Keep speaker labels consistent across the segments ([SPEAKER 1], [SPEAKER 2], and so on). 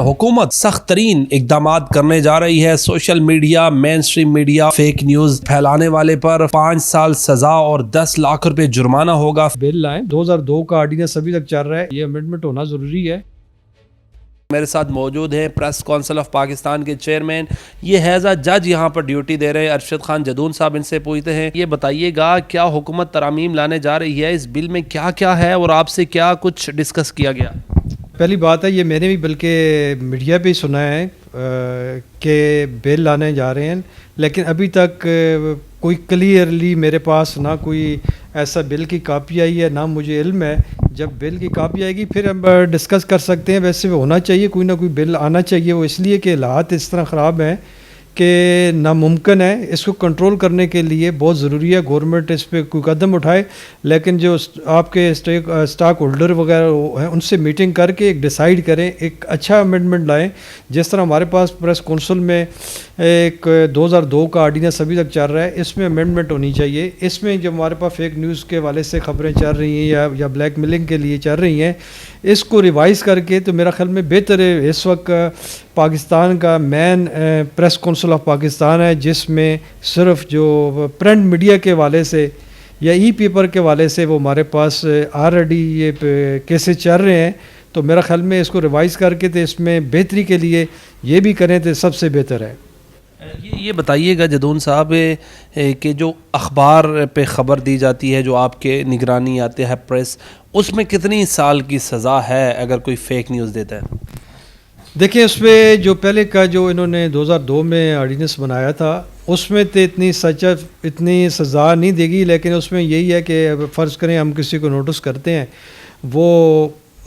[SPEAKER 1] हुकूमत सख्त तरीन इकदामात करने जा रही है। Social media, main stream media fake news फैलाने वाले पर 5 साल सजा और 10 लाख रुपए जुर्माना होगा।
[SPEAKER 2] बिल लाएं, 2002 का ऑर्डिनेंस अभी तक चल रहा है, ये अमेंडमेंट होना ज़रूरी है।
[SPEAKER 1] मेरे साथ मौजूद हैं प्रेस काउंसिल ऑफ पाकिस्तान के चेयरमैन, ये हैज़ अ जज यहाँ पर ड्यूटी दे रहे हैं, अरशद खान जदून साहब। इनसे पूछते हैं, ये बताइएगा क्या हुकूमत तरामीम लाने जा रही है, इस बिल में क्या क्या है और आपसे क्या कुछ डिस्कस किया गया?
[SPEAKER 2] पहली बात है, ये मैंने भी बल्कि मीडिया पे ही सुना है कि बिल लाने जा रहे हैं, लेकिन अभी तक कोई क्लियरली मेरे पास ना कोई ऐसा बिल की कापी आई है, ना मुझे इल्म है। जब बिल की कापी आएगी फिर हम डिस्कस कर सकते हैं। वैसे होना चाहिए, कोई ना कोई बिल आना चाहिए। वो इसलिए कि हालात इस तरह ख़राब हैं कि नामुमकिन है। इसको कंट्रोल करने के लिए बहुत ज़रूरी है गवर्नमेंट इस पर कोई कदम उठाए, लेकिन जो आपके स्टॉक होल्डर वगैरह हैं उनसे मीटिंग करके एक डिसाइड करें, एक अच्छा अमेंडमेंट लाएं। जिस तरह हमारे पास प्रेस काउंसिल में एक 2002 का ऑर्डिनेंस अभी तक चल रहा है, इसमें अमेंडमेंट होनी चाहिए। इसमें जो हमारे पास फेक न्यूज़ के हवाले से ख़बरें चल रही हैं या ब्लैक मेलिंग के लिए चल रही हैं, इसको रिवाइज़ करके तो मेरा ख्याल में बेहतर है। इस वक्त पाकिस्तान का main press council of Pakistan है, जिसमें सिर्फ जो प्रिंट मीडिया के हवाले से या ई पेपर के हवाले से वो हमारे पास ऑलरेडी ये केसेस चल रहे हैं। तो मेरा ख्याल में इसको रिवाइज़ करके तो इसमें बेहतरी के लिए ये भी करें तो सबसे बेहतर है।
[SPEAKER 1] ये बताइएगा जदून साहब कि जो अखबार पे ख़बर दी जाती है, जो आपके निगरानी आते हैं प्रेस, उसमें कितनी साल की सज़ा है अगर कोई फेक न्यूज़ देता है?
[SPEAKER 2] देखिए, उसमें जो पहले का जो इन्होंने 2002 में ऑर्डिनेंस बनाया था, उसमें तो इतनी सज़ा नहीं देगी, लेकिन उसमें यही है कि फ़र्ज़ करें हम किसी को नोटिस करते हैं, वो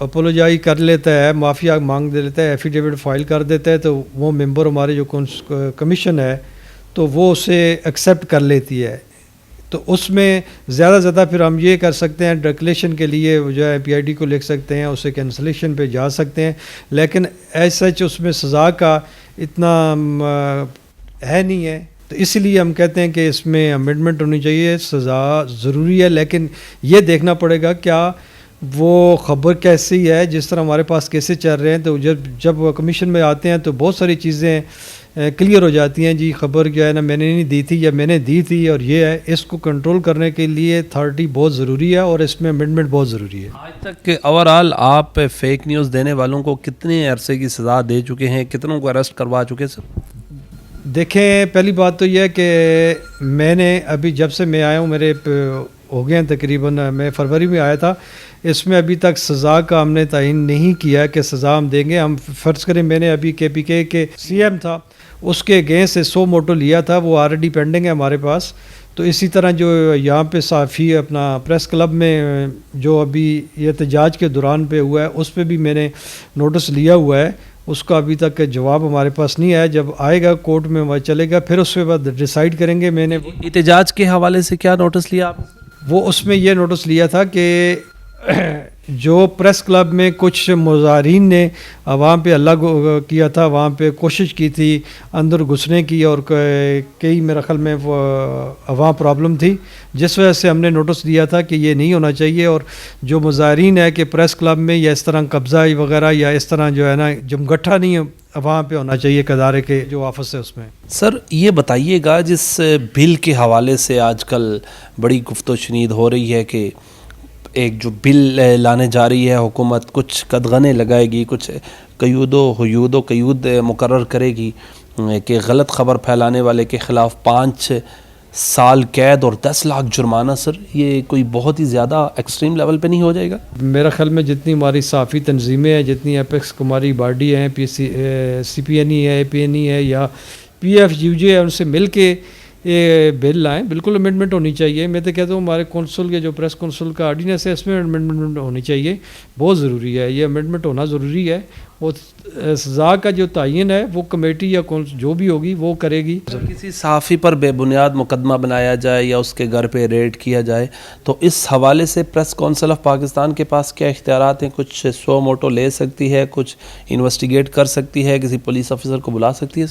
[SPEAKER 2] अपोलोजाई कर लेता है, माफ़िया मांग दे लेता है, एफिडेविट फ़ाइल कर देता है, तो वो मेंबर हमारे जो कमीशन है तो वो उसे एक्सेप्ट कर लेती है। तो उसमें ज़्यादा फिर हम ये कर सकते हैं, डिक्लेरेशन के लिए जो है PID को लिख सकते हैं, उसे कैंसलेशन पे जा सकते हैं, लेकिन ऐसा उसमें सज़ा का इतना है नहीं है। तो इसलिए हम कहते हैं कि इसमें अमेंडमेंट होनी चाहिए। सज़ा ज़रूरी है, लेकिन ये देखना पड़ेगा क्या वो ख़बर कैसी है। जिस तरह हमारे पास केसेस चल रहे हैं, तो जब कमीशन में आते हैं तो बहुत सारी चीज़ें क्लियर हो जाती हैं। जी ख़बर क्या है ना, मैंने नहीं दी थी या मैंने दी थी, और ये है। इसको कंट्रोल करने के लिए अथॉरिटी बहुत ज़रूरी है और इसमें अमेंडमेंट बहुत ज़रूरी है।
[SPEAKER 1] आज तक ओवरऑल आप फेक न्यूज़ देने वालों को कितने अरसे की सज़ा दे चुके हैं, कितनों को अरेस्ट करवा चुके हैं सर?
[SPEAKER 2] देखें, पहली बात तो यह है कि मैंने अभी जब से मैं आया हूँ, मेरे हो गए हैं तकरीबन, मैं फरवरी में आया था। इसमें अभी तक सज़ा का हमने तयन नहीं किया कि सज़ा हम देंगे। हम फ़र्ज़ करें मैंने अभी KPK के CM था, उसके अगेंस्ट से 100 मोटो लिया था, वो ऑलरेडी पेंडिंग है हमारे पास। तो इसी तरह जो यहाँ पे साफ़ी अपना प्रेस क्लब में जो अभी एहतजाज के दौरान पे हुआ है, उस पर भी मैंने नोटिस लिया हुआ है। उसका अभी तक जवाब हमारे पास नहीं आया। जब आएगा कोर्ट में वह चलेगा, फिर उसके बाद डिसाइड करेंगे। मैंने
[SPEAKER 1] एहतजाज के हवाले से क्या नोटिस लिया आप?
[SPEAKER 2] वो उसमें ये नोटिस लिया था कि जो प्रेस क्लब में कुछ मुज़ाहिरीन ने वहाँ पे हल्ला किया था, वहाँ पे कोशिश की थी अंदर घुसने की, और कई मेरे ख्याल में वहाँ प्रॉब्लम थी, जिस वजह से हमने नोटिस दिया था कि ये नहीं होना चाहिए। और जो मुज़ाहिरीन है कि प्रेस क्लब में या इस तरह कब्ज़ा वगैरह या इस तरह जो है ना जमगट्ठा नहीं वहाँ पे होना चाहिए कदारे के जो ऑफिस है उसमें।
[SPEAKER 1] सर ये बताइएगा, जिस बिल के हवाले से आजकल बड़ी गुफ्तगू हो रही है कि एक जो बिल लाने जा रही है हुकूमत, कुछ कदगने लगाएगी, कुछ कयूद मुकर्रर करेगी कि गलत ख़बर फैलाने वाले के ख़िलाफ़ 5 साल कैद और 10 लाख जुर्माना। सर ये कोई बहुत ही ज़्यादा एक्सट्रीम लेवल पे नहीं हो जाएगा? मेरा
[SPEAKER 2] ख्याल में जितनी हमारी साफ़ी तंजीमें हैं, जितनी एपेक्स हमारी बॉडी हैं, CPNE है, APNE है या PFUJ है, उनसे मिल के ये बिल लाएँ। बिल्कुल अमेंडमेंट होनी चाहिए। मैं तो कहता हूँ हमारे कौंसल के जो प्रेस कौंसल का ऑर्डिनेंस है, इसमें अमेंडमेंट होनी चाहिए, बहुत ज़रूरी है। ये अमेंडमेंट होना ज़रूरी है। और सज़ा का जो तयन है वो कमेटी या जो भी होगी वो करेगी।
[SPEAKER 1] किसी सहाफ़ी पर बेबुनियाद मुकदमा बनाया जाए या उसके घर पे रेड किया जाए, तो इस हवाले से प्रेस काउंसिल ऑफ पाकिस्तान के पास क्या इख्तियारात हैं? कुछ 100 मोटो ले सकती है, कुछ इन्वेस्टिगेट कर सकती है, किसी पुलिस ऑफिसर को बुला सकती है?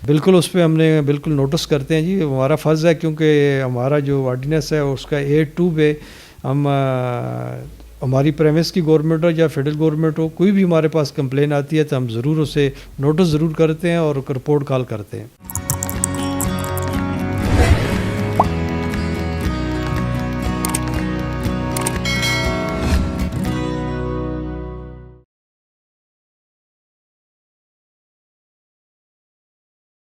[SPEAKER 2] बिल्कुल, उस पर हमने बिल्कुल नोटिस करते हैं जी, हमारा फ़र्ज़ है, क्योंकि हमारा जो ऑर्डिनेंस है उसका A2 पे हम ہماری پریمس کی گورنمنٹ ہو یا فیڈرل گورنمنٹ ہو، کوئی بھی ہمارے پاس کمپلین آتی ہے تو ہم ضرور اسے نوٹس ضرور کرتے ہیں اور رپورٹ کال کرتے ہیں.